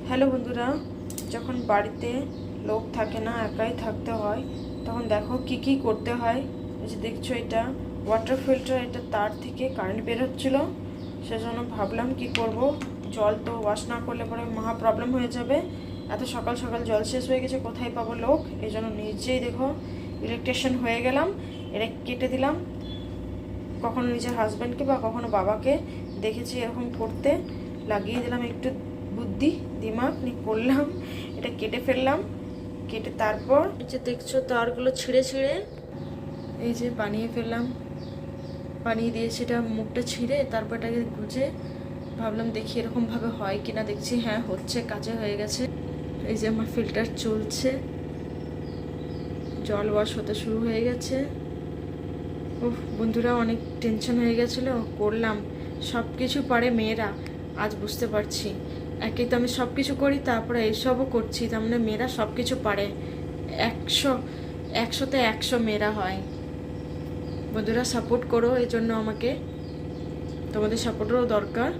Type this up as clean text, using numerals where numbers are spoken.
Hello বন্ধুরা, যখন বাড়িতে লোক থাকে না, একাই থাকতে হয়, তখন দেখো কি কি করতে হয়। এই যে দেখছো, এটা ওয়াটার ফিল্টার, এটা তার থেকে কারেন্ট বের হচ্ছিলো। সেজন্য ভাবলাম কি করব, জল তো ওয়াশ না করলে পরে মহা প্রবলেম হয়ে যাবে। এত সকাল সকাল জল শেষ হয়ে গেছে, কোথায় পাবো লোক। এই জন্য নিজেই দেখো ইলেকট্রিশিয়ান হয়ে গেলাম। এটা কেটে দিলাম। কখনো নিজের হাজব্যান্ডকে বা কখনো বাবাকে দেখেছি এরকম করতে, লাগিয়ে দিলাম একটু বুদ্ধি দিমাগ নিয়ে করলাম। এটা কেটে ফেললাম। কেটে তারপর এই যে দেখছো তারগুলো ছিঁড়ে ছিঁড়ে এই যে বানিয়ে ফেললাম। বানিয়ে দিয়ে সেটা মুখটা ছিঁড়ে তারপর এটাকে গুঁজে ভাবলাম দেখি এরকমভাবে হয় কিনা। দেখছি হ্যাঁ হচ্ছে, কাজে হয়ে গেছে। এই যে আমার ফিল্টার চলছে, জল ওয়াশ হতে শুরু হয়ে গেছে। ও বন্ধুরা, অনেক টেনশন হয়ে গেছিলো, করলাম। সব কিছু পারে মেয়েরা, আজ বুঝতে পারছি। একে তো আমি সব কিছু করি, তারপরে এইসবও করছি, তার মানে মেয়েরা সব কিছু পারে। 100-100তে 100 মেয়েরা হয়। বন্ধুরা সাপোর্ট করো, এই জন্য আমাকে তোমাদের সাপোর্টেরও দরকার।